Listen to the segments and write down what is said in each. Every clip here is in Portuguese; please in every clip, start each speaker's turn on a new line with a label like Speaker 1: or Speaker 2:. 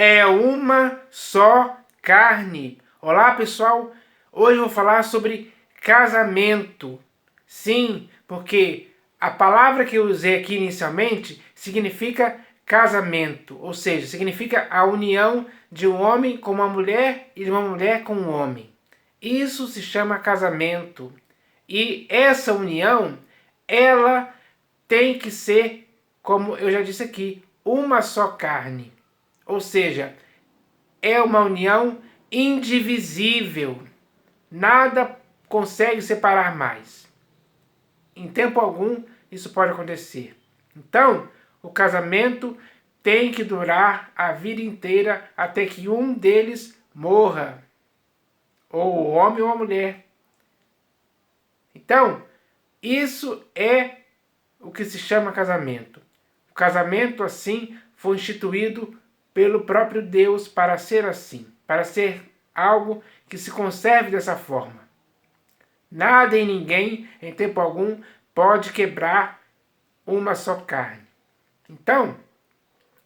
Speaker 1: é uma só carne. Olá, pessoal. Hoje eu vou falar sobre casamento. Sim, porque a palavra que eu usei aqui inicialmente significa casamento, ou seja, significa a união de um homem com uma mulher e de uma mulher com um homem. Isso se chama casamento. E essa união, ela tem que ser, como eu já disse aqui, uma só carne. Ou seja, é uma união indivisível. Nada consegue separar mais. Em tempo algum, isso pode acontecer. Então, o casamento tem que durar a vida inteira até que um deles morra. Ou o homem ou a mulher. Então, isso é o que se chama casamento. O casamento, assim, foi instituído pelo próprio Deus para ser assim, para ser algo que se conserve dessa forma. Nada e ninguém, em tempo algum, pode quebrar uma só carne. Então,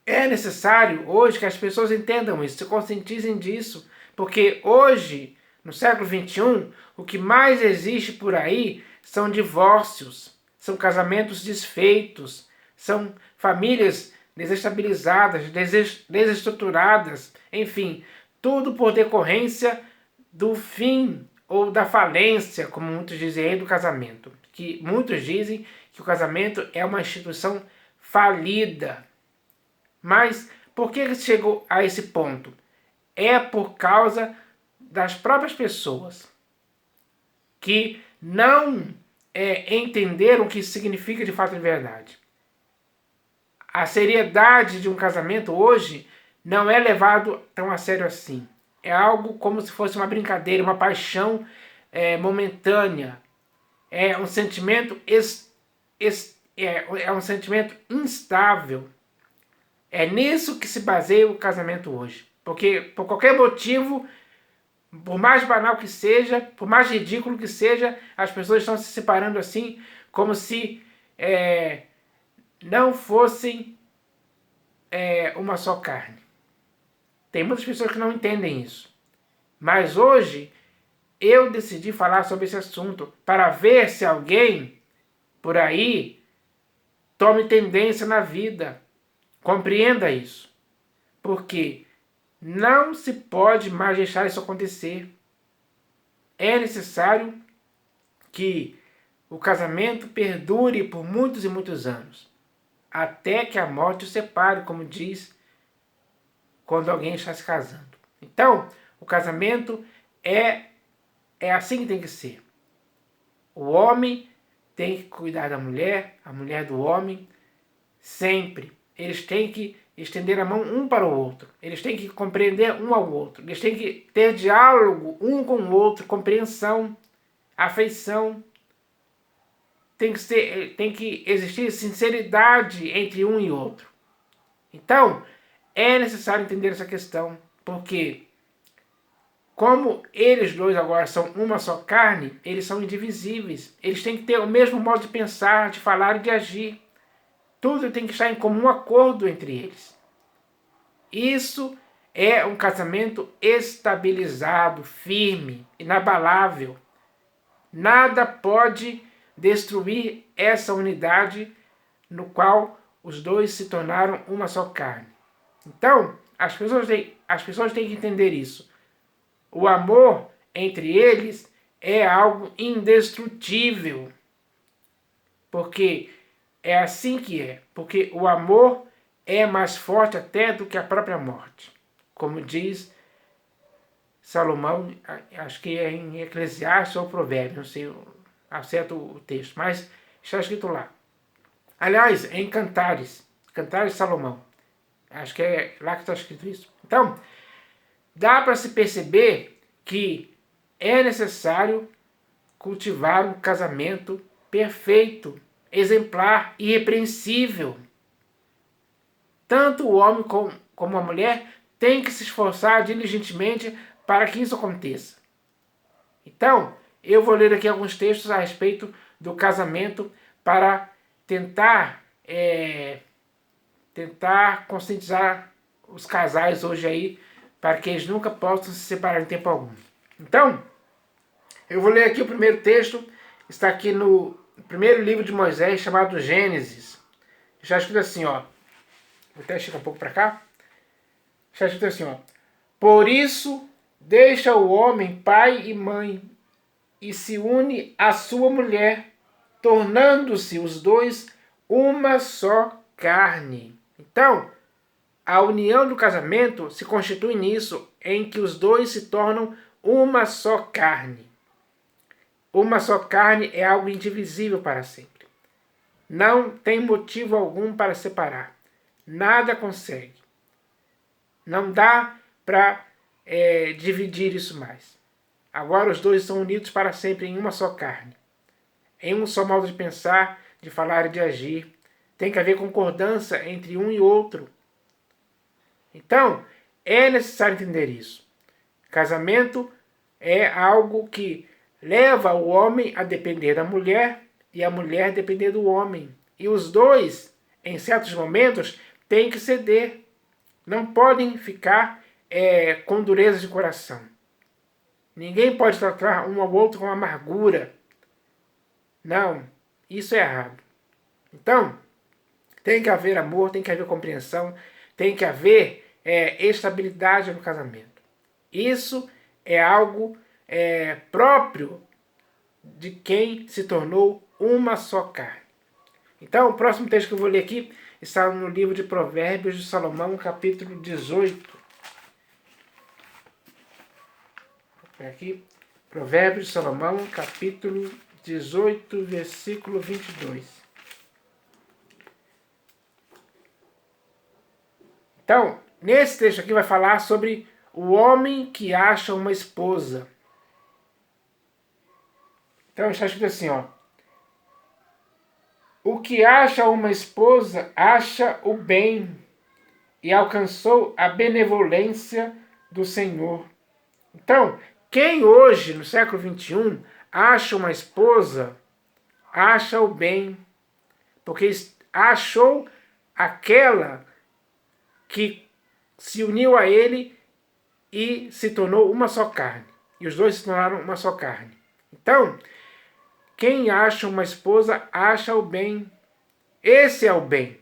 Speaker 1: é necessário hoje que as pessoas entendam isso, se conscientizem disso, porque hoje, no século XXI, o que mais existe por aí são divórcios, são casamentos desfeitos, são famílias desestabilizadas, desestruturadas, enfim, tudo por decorrência do fim ou da falência, como muitos dizem aí, do casamento. Que muitos dizem que o casamento é uma instituição falida. Mas por que chegou a esse ponto? É por causa das próprias pessoas que não entenderam o que significa de fato de verdade. A seriedade de um casamento hoje não é levado tão a sério assim. É algo como se fosse uma brincadeira, uma paixão momentânea. É um sentimento um sentimento instável. É nisso que se baseia o casamento hoje. Porque por qualquer motivo, por mais banal que seja, por mais ridículo que seja, as pessoas estão se separando assim, como se não fossem uma só carne. Tem muitas pessoas que não entendem isso. Mas hoje eu decidi falar sobre esse assunto para ver se alguém por aí tome tendência na vida. Compreenda isso. Porque não se pode mais deixar isso acontecer. É necessário que o casamento perdure por muitos e muitos anos. Até que a morte o separe, como diz quando alguém está se casando. Então, o casamento é assim que tem que ser. O homem tem que cuidar da mulher, a mulher do homem, sempre. Eles têm que estender a mão um para o outro. Eles têm que compreender um ao outro. Eles têm que ter diálogo um com o outro, compreensão, afeição. Tem que existir sinceridade entre um e outro. Então, é necessário entender essa questão, porque como eles dois agora são uma só carne, eles são indivisíveis. Eles têm que ter o mesmo modo de pensar, de falar e de agir. Tudo tem que estar em comum acordo entre eles. Isso é um casamento estabilizado, firme, inabalável. Nada pode destruir essa unidade no qual os dois se tornaram uma só carne. Então, as pessoas têm que entender isso. O amor entre eles é algo indestrutível. Porque é assim que é. Porque o amor é mais forte até do que a própria morte. Como diz Salomão, acho que é em Eclesiastes ou Provérbios, não sei acerto o texto, mas está escrito lá. Aliás, em Cantares, Cantares de Salomão. Acho que é lá que está escrito isso. Então, dá para se perceber que é necessário cultivar um casamento perfeito, exemplar, irrepreensível. Tanto o homem como a mulher tem que se esforçar diligentemente para que isso aconteça. Então, eu vou ler aqui alguns textos a respeito do casamento para tentar conscientizar os casais hoje aí, para que eles nunca possam se separar em tempo algum. Então, eu vou ler aqui o primeiro texto, está aqui no primeiro livro de Moisés, chamado Gênesis. Já escrito assim, ó. Vou até esticar um pouco para cá. Já escrito assim, ó. Por isso, deixa o homem pai e mãe e se une à sua mulher, tornando-se os dois uma só carne. Então, a união do casamento se constitui nisso, em que os dois se tornam uma só carne. Uma só carne é algo indivisível para sempre. Não tem motivo algum para separar. Nada consegue. Não dá para dividir isso mais. Agora os dois são unidos para sempre em uma só carne. Em um só modo de pensar, de falar e de agir. Tem que haver concordância entre um e outro. Então, é necessário entender isso. Casamento é algo que leva o homem a depender da mulher e a mulher a depender do homem. E os dois, em certos momentos, têm que ceder. Não podem ficar com dureza de coração. Ninguém pode tratar um ao outro com amargura. Não, isso é errado. Então, tem que haver amor, tem que haver compreensão, tem que haver estabilidade no casamento. Isso é algo próprio de quem se tornou uma só carne. Então, o próximo texto que eu vou ler aqui está no livro de Provérbios de Salomão, capítulo 18. Aqui, Provérbios de Salomão, capítulo 18, versículo 22. Então, nesse texto aqui vai falar sobre o homem que acha uma esposa. Então está escrito assim, ó. O que acha uma esposa acha o bem e alcançou a benevolência do Senhor. Então, quem hoje, no século XXI, acha uma esposa, acha o bem, porque achou aquela que se uniu a ele e se tornou uma só carne. E os dois se tornaram uma só carne. Então, quem acha uma esposa, acha o bem. Esse é o bem.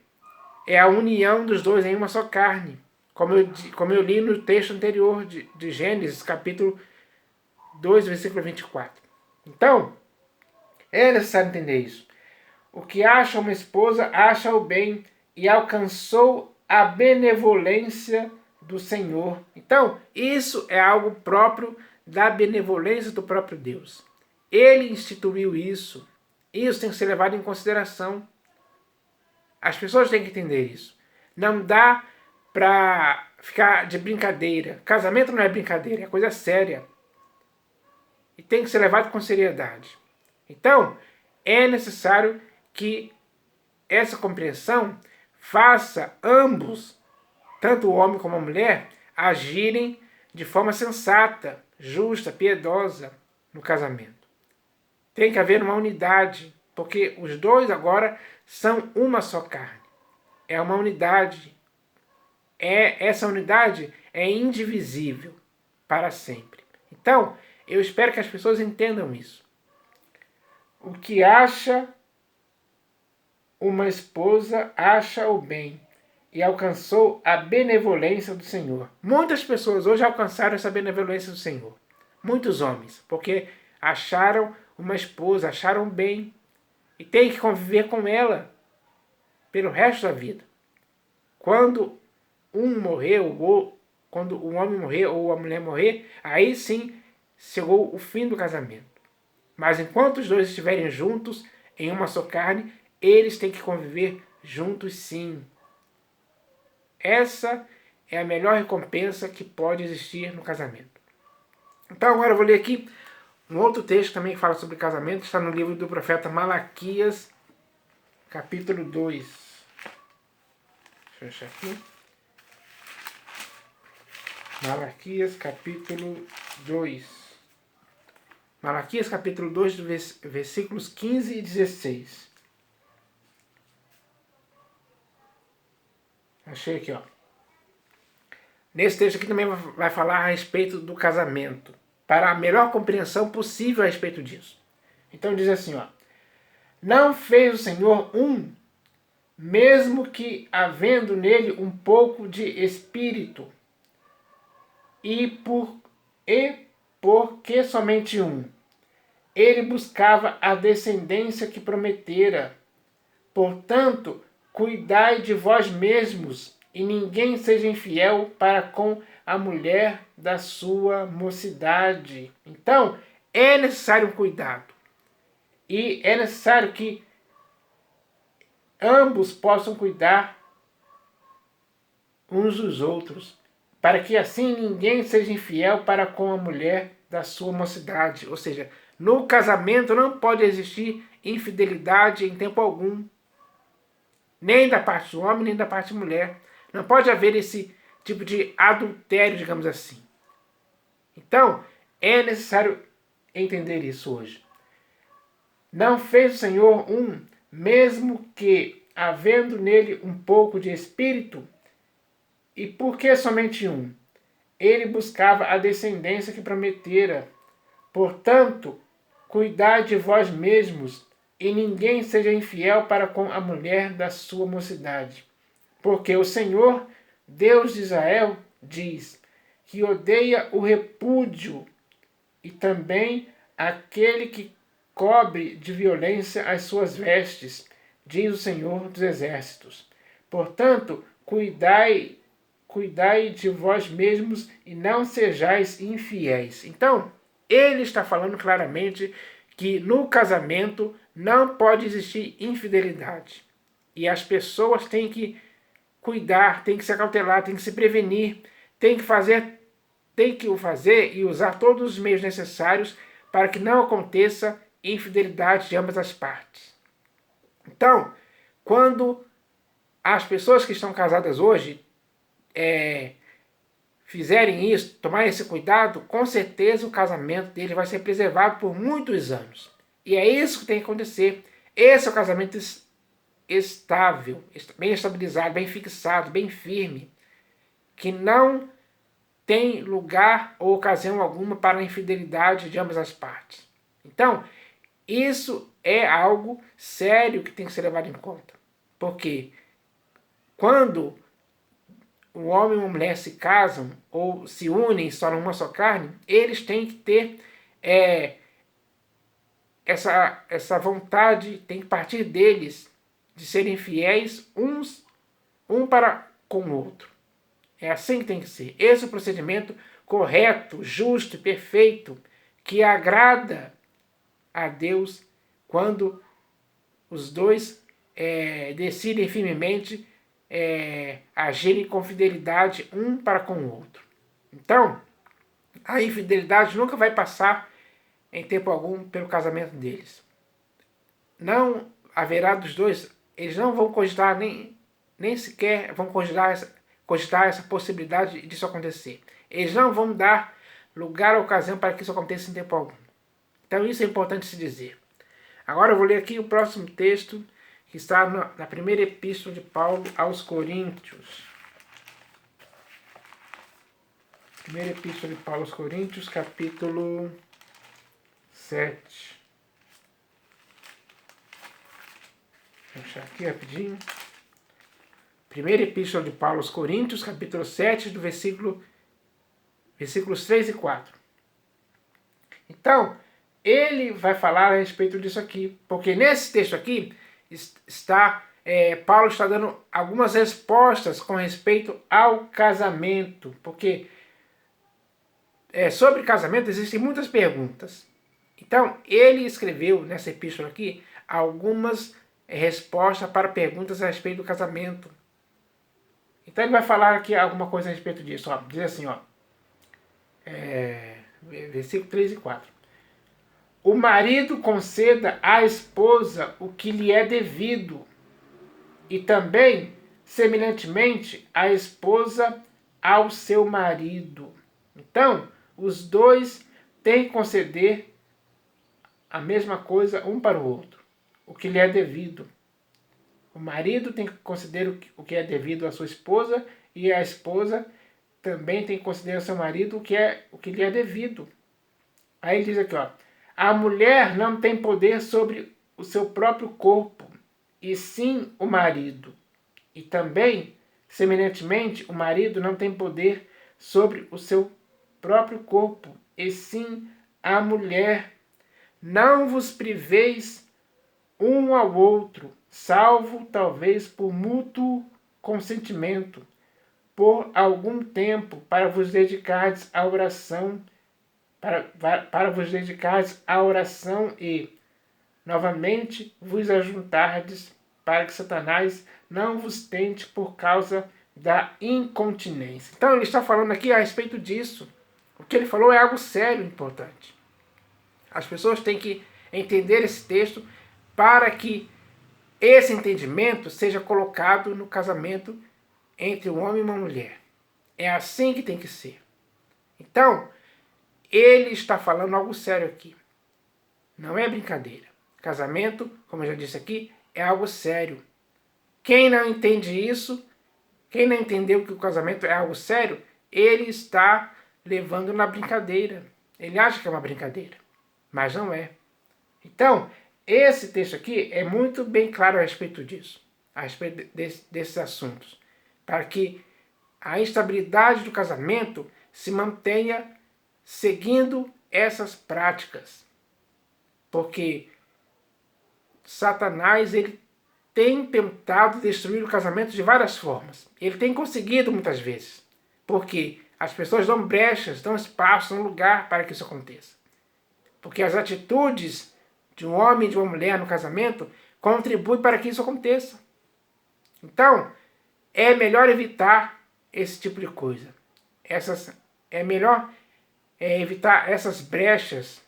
Speaker 1: É a união dos dois em uma só carne. Como eu li no texto anterior de Gênesis, capítulo 2, versículo 24. Então, é necessário entender isso. O que acha uma esposa, acha o bem e alcançou a benevolência do Senhor. Então, isso é algo próprio da benevolência do próprio Deus. Ele instituiu isso. Isso tem que ser levado em consideração. As pessoas têm que entender isso. Não dá para ficar de brincadeira. Casamento não é brincadeira, é coisa séria. E tem que ser levado com seriedade. Então, é necessário que essa compreensão faça ambos, tanto o homem como a mulher, agirem de forma sensata, justa, piedosa no casamento. Tem que haver uma unidade, porque os dois agora são uma só carne. É uma unidade. Essa unidade é indivisível para sempre. Então, eu espero que as pessoas entendam isso. O que acha uma esposa, acha o bem e alcançou a benevolência do Senhor. Muitas pessoas hoje alcançaram essa benevolência do Senhor. Muitos homens, porque acharam uma esposa, acharam bem e tem que conviver com ela pelo resto da vida. Quando um morrer, quando o homem morrer ou a mulher morrer, aí sim chegou o fim do casamento. Mas enquanto os dois estiverem juntos em uma só carne, eles têm que conviver juntos sim. Essa é a melhor recompensa que pode existir no casamento. Então agora eu vou ler aqui um outro texto também que fala sobre casamento, está no livro do profeta Malaquias, capítulo 2. Deixa eu achar aqui. Malaquias, capítulo 2. Malaquias, capítulo 2, versículos 15 e 16. Achei aqui, ó. Nesse texto aqui também vai falar a respeito do casamento, para a melhor compreensão possível a respeito disso. Então diz assim, ó: não fez o Senhor um, mesmo que havendo nele um pouco de espírito, e porque somente um, ele buscava a descendência que prometera. Portanto, cuidai de vós mesmos, e ninguém seja infiel para com a mulher da sua mocidade. Então, é necessário um cuidado. E é necessário que ambos possam cuidar uns dos outros, para que assim ninguém seja infiel para com a mulher da sua mocidade. Ou seja, no casamento não pode existir infidelidade em tempo algum, nem da parte do homem, nem da parte da mulher. Não pode haver esse tipo de adultério, digamos assim. Então, é necessário entender isso hoje. Não fez o Senhor um, mesmo que, havendo nele um pouco de espírito, e por que somente um? Ele buscava a descendência que prometera. Portanto, cuidai de vós mesmos, e ninguém seja infiel para com a mulher da sua mocidade. Porque o Senhor, Deus de Israel, diz que odeia o repúdio e também aquele que cobre de violência as suas vestes, diz o Senhor dos Exércitos. Portanto, cuidai de vós mesmos e não sejais infiéis. Então, ele está falando claramente que no casamento não pode existir infidelidade. E as pessoas têm que cuidar, têm que se acautelar, têm que se prevenir, têm que fazer e usar todos os meios necessários para que não aconteça infidelidade de ambas as partes. Então, quando as pessoas que estão casadas hoje fizerem isso, tomarem esse cuidado, com certeza o casamento dele vai ser preservado por muitos anos. E é isso que tem que acontecer. Esse é o casamento estável, bem estabilizado, bem fixado, bem firme, que não tem lugar ou ocasião alguma para a infidelidade de ambas as partes. Então, isso é algo sério que tem que ser levado em conta. Porque quando um homem e uma mulher se casam ou se unem e se tornam uma só carne, eles têm que ter essa vontade, tem que partir deles de serem fiéis um para com o outro. É assim que tem que ser. Esse é o procedimento correto, justo e perfeito, que agrada a Deus quando os dois decidem firmemente agirem com fidelidade um para com o outro. Então, a infidelidade nunca vai passar em tempo algum pelo casamento deles. Não haverá dos dois, eles não vão cogitar nem sequer vão cogitar essa possibilidade disso acontecer. Eles não vão dar lugar ou ocasião para que isso aconteça em tempo algum. Então isso é importante se dizer. Agora eu vou ler aqui o próximo texto, que está na primeira epístola de Paulo aos Coríntios. Primeira epístola de Paulo aos Coríntios, capítulo 7. Vou achar aqui rapidinho. Primeira epístola de Paulo aos Coríntios, capítulo 7, do versículos 3 e 4. Então, ele vai falar a respeito disso aqui, porque nesse texto aqui Paulo está dando algumas respostas com respeito ao casamento, porque sobre casamento existem muitas perguntas. Então, ele escreveu nessa epístola aqui algumas respostas para perguntas a respeito do casamento. Então, ele vai falar aqui alguma coisa a respeito disso. Ó. Diz assim, ó, versículo 3 e 4. O marido conceda à esposa o que lhe é devido, e também, semelhantemente, a esposa ao seu marido. Então, os dois têm que conceder a mesma coisa um para o outro, o que lhe é devido. O marido tem que conceder o que é devido à sua esposa, e a esposa também tem que considerar seu marido o que lhe é devido. Aí ele diz aqui, ó, a mulher não tem poder sobre o seu próprio corpo, e sim o marido. E também, semelhantemente, o marido não tem poder sobre o seu próprio corpo, e sim a mulher. Não vos priveis um ao outro, salvo talvez por mútuo consentimento, por algum tempo, para vos dedicardes à oração, para vos dedicardes à oração e, novamente, vos ajuntardes, para que Satanás não vos tente por causa da incontinência. Então ele está falando aqui a respeito disso. O que ele falou é algo sério, importante. As pessoas têm que entender esse texto para que esse entendimento seja colocado no casamento entre um homem e uma mulher. É assim que tem que ser. Então, ele está falando algo sério aqui. Não é brincadeira. Casamento, como eu já disse aqui, é algo sério. Quem não entende isso, quem não entendeu que o casamento é algo sério, ele está levando na brincadeira. Ele acha que é uma brincadeira, mas não é. Então, esse texto aqui é muito bem claro a respeito disso, a respeito desses assuntos, para que a estabilidade do casamento se mantenha seguindo essas práticas. Porque Satanás, ele tem tentado destruir o casamento de várias formas. Ele tem conseguido muitas vezes. Porque as pessoas dão brechas, dão espaço, dão lugar para que isso aconteça. Porque as atitudes de um homem e de uma mulher no casamento contribuem para que isso aconteça. Então, é melhor evitar esse tipo de coisa. É melhor evitar essas brechas,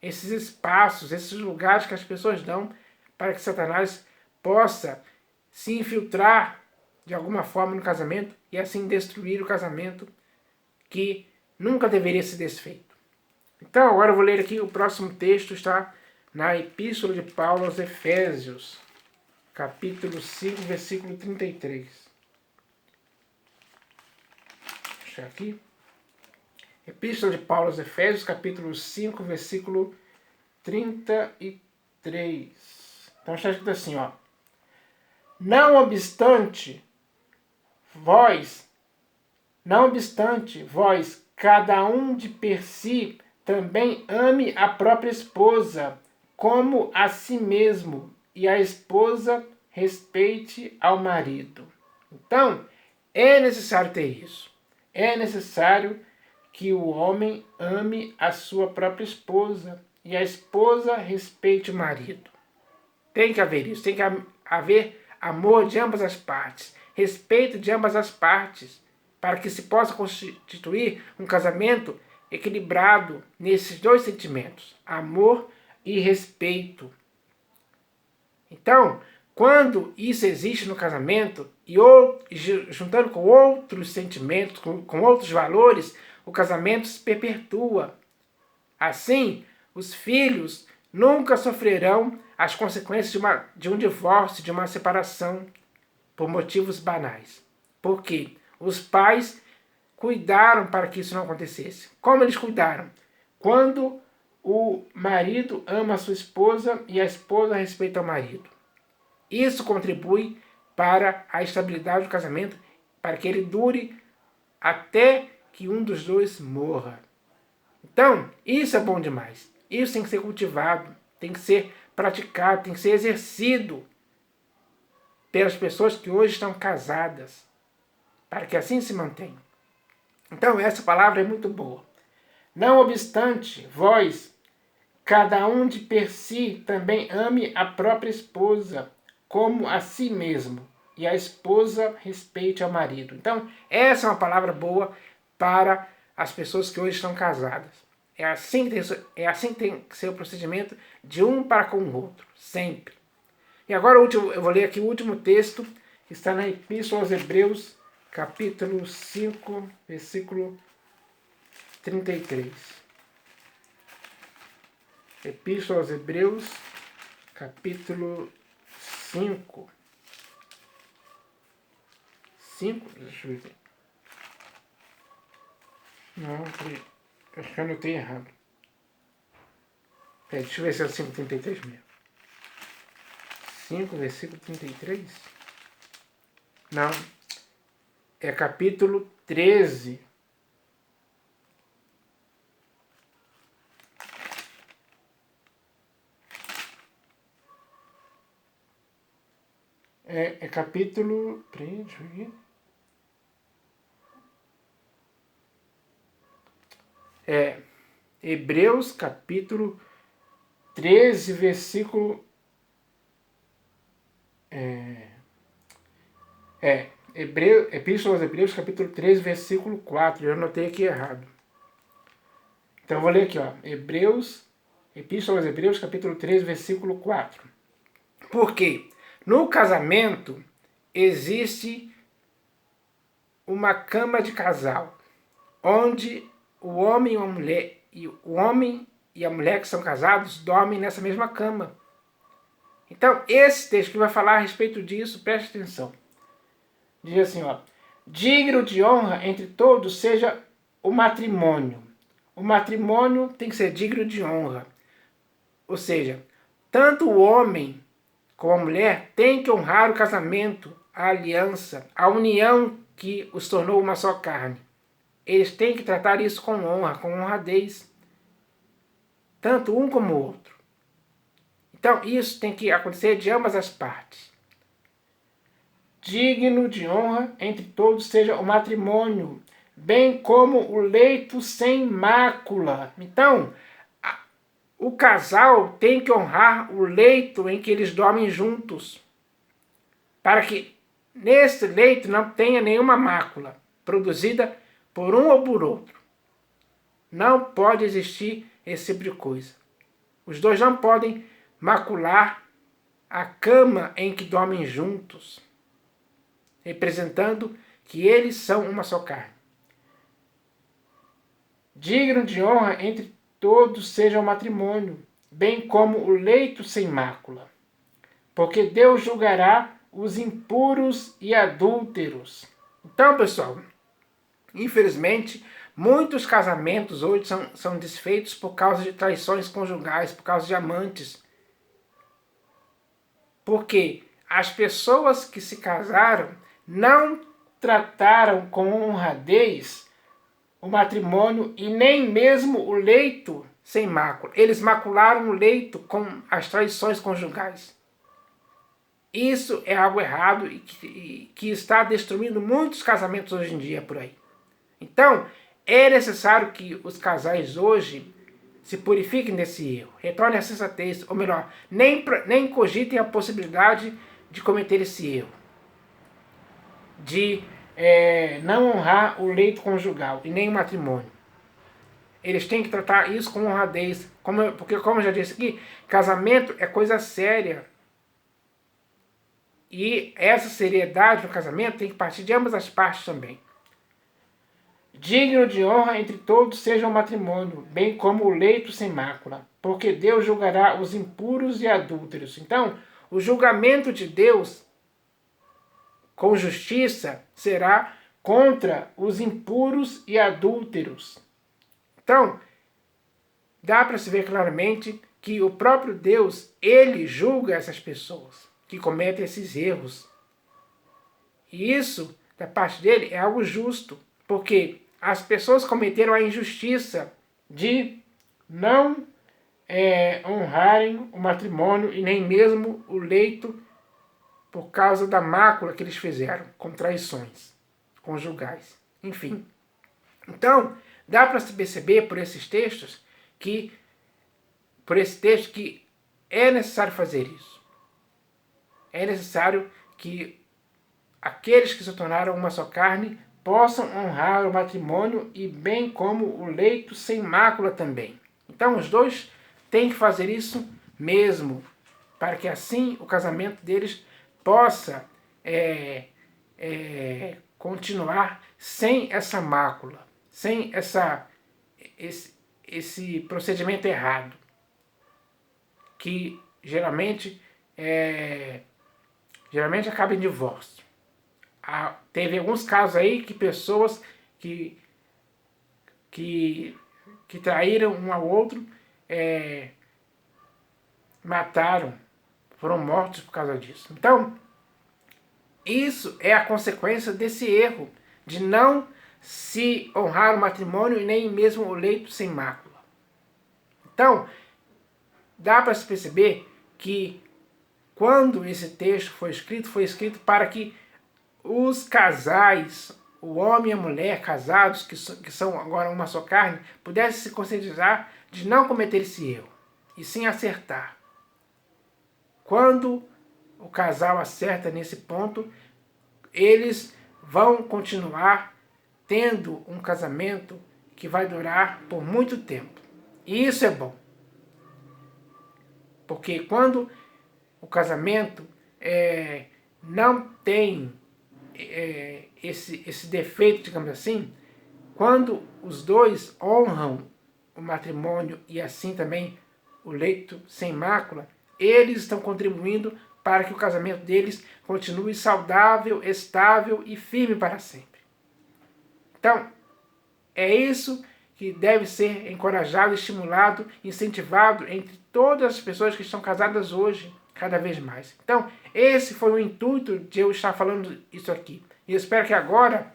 Speaker 1: esses espaços, esses lugares que as pessoas dão para que Satanás possa se infiltrar de alguma forma no casamento e assim destruir o casamento que nunca deveria ser desfeito. Então, agora eu vou ler aqui o próximo texto, está na Epístola de Paulo aos Efésios, capítulo 5, versículo 33. Deixa eu aqui. Epístola de Paulo aos Efésios, capítulo 5, versículo 33. Então está escrito assim, ó. Não obstante, vós, cada um de per si, também ame a própria esposa, como a si mesmo, e a esposa respeite ao marido. Então, é necessário ter isso. É necessário que o homem ame a sua própria esposa e a esposa respeite o marido. Tem que haver isso, tem que haver amor de ambas as partes, respeito de ambas as partes, para que se possa constituir um casamento equilibrado nesses dois sentimentos, amor e respeito. Então, quando isso existe no casamento, e juntando com outros sentimentos, com outros valores, o casamento se perpetua. Assim, os filhos nunca sofrerão as consequências de um divórcio, de uma separação, por motivos banais. Por quê? Os pais cuidaram para que isso não acontecesse. Como eles cuidaram? Quando o marido ama a sua esposa e a esposa respeita o marido. Isso contribui para a estabilidade do casamento, para que ele dure até que um dos dois morra. Então, isso é bom demais. Isso tem que ser cultivado, tem que ser praticado, tem que ser exercido pelas pessoas que hoje estão casadas, para que assim se mantenham. Então, essa palavra é muito boa. Não obstante, vós, cada um de per si, também ame a própria esposa, como a si mesmo, e a esposa respeite ao marido. Então, essa é uma palavra boa para as pessoas que hoje estão casadas. É assim que tem que ser o procedimento de um para com o outro, sempre. E agora eu vou ler aqui o último texto, que está na Epístola aos Hebreus, capítulo 5, versículo 33. Epístola aos Hebreus, capítulo 5. 5? Deixa eu ver. Não, acho que eu anotei errado. Deixa eu ver se é o 5:33 mesmo. 5, versículo 33? Não. É capítulo 13. É capítulo... Peraí, deixa eu ver. É Hebreus capítulo 13, versículo... Epístola aos Hebreus capítulo 13, versículo 4. Eu anotei aqui errado. Então eu vou ler aqui, ó. Epístola aos Hebreus capítulo 13, versículo 4. Porque no casamento existe uma cama de casal, onde o homem e a mulher que são casados dormem nessa mesma cama. Então, esse texto que vai falar a respeito disso, preste atenção. Diz assim, ó: digno de honra entre todos seja o matrimônio. O matrimônio tem que ser digno de honra. Ou seja, tanto o homem como a mulher têm que honrar o casamento, a aliança, a união que os tornou uma só carne. Eles têm que tratar isso com honra, com honradez. Tanto um como o outro. Então, isso tem que acontecer de ambas as partes. Digno de honra entre todos seja o matrimônio, bem como o leito sem mácula. Então, o casal tem que honrar o leito em que eles dormem juntos, para que nesse leito não tenha nenhuma mácula produzida por um ou por outro. Não pode existir esse tipo de coisa. Os dois não podem macular a cama em que dormem juntos, representando que eles são uma só carne. Digno de honra entre todos seja o matrimônio, bem como o leito sem mácula, porque Deus julgará os impuros e adúlteros. Então, pessoal, infelizmente, muitos casamentos hoje são desfeitos por causa de traições conjugais, por causa de amantes. Porque as pessoas que se casaram não trataram com honradez o matrimônio e nem mesmo o leito sem mácula. Eles macularam o leito com as traições conjugais. Isso é algo errado e que está destruindo muitos casamentos hoje em dia por aí. Então, é necessário que os casais hoje se purifiquem desse erro, retornem à sensatez, ou melhor, nem cogitem a possibilidade de cometer esse erro, de não honrar o leito conjugal e nem o matrimônio. Eles têm que tratar isso com honradez, porque como eu já disse aqui, casamento é coisa séria. E essa seriedade no casamento tem que partir de ambas as partes também. Digno de honra entre todos seja o matrimônio, bem como o leito sem mácula, porque Deus julgará os impuros e adúlteros. Então, o julgamento de Deus com justiça será contra os impuros e adúlteros. Então, dá para se ver claramente que o próprio Deus, ele julga essas pessoas que cometem esses erros. E isso, da parte dele, é algo justo, porque as pessoas cometeram a injustiça de não honrarem o matrimônio e nem mesmo o leito por causa da mácula que eles fizeram, com traições conjugais. Enfim. Então, dá para se perceber por esses textos que é necessário fazer isso. É necessário que aqueles que se tornaram uma só carne possam honrar o matrimônio e bem como o leito sem mácula também. Então os dois têm que fazer isso mesmo, para que assim o casamento deles possa continuar sem essa mácula, sem esse procedimento errado, que geralmente acaba em divórcio. Teve alguns casos aí que pessoas que que traíram um ao outro, mataram, foram mortos por causa disso. Então, isso é a consequência desse erro, de não se honrar o matrimônio e nem mesmo o leito sem mácula. Então, dá para se perceber que quando esse texto foi escrito para que os casais, o homem e a mulher casados, que são agora uma só carne, pudessem se conscientizar de não cometer esse erro, e sim acertar. Quando o casal acerta nesse ponto, eles vão continuar tendo um casamento que vai durar por muito tempo. E isso é bom. Porque quando o casamento não tem esse defeito, digamos assim, quando os dois honram o matrimônio e assim também o leito sem mácula, eles estão contribuindo para que o casamento deles continue saudável, estável e firme para sempre. Então, é isso que deve ser encorajado, estimulado, incentivado entre todas as pessoas que estão casadas hoje, cada vez mais. Então, esse foi o intuito de eu estar falando isso aqui. E eu espero que agora,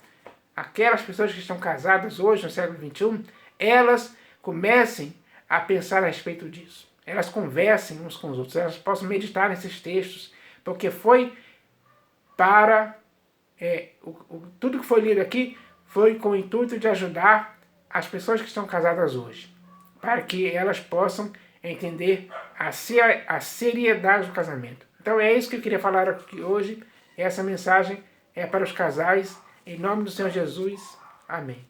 Speaker 1: aquelas pessoas que estão casadas hoje, no século XXI, elas comecem a pensar a respeito disso. Elas conversem uns com os outros, elas possam meditar nesses textos, porque foi para... tudo que foi lido aqui foi com o intuito de ajudar as pessoas que estão casadas hoje, para que elas possam entender a seriedade do casamento. Então é isso que eu queria falar aqui hoje. Essa mensagem é para os casais. Em nome do Senhor Jesus. Amém.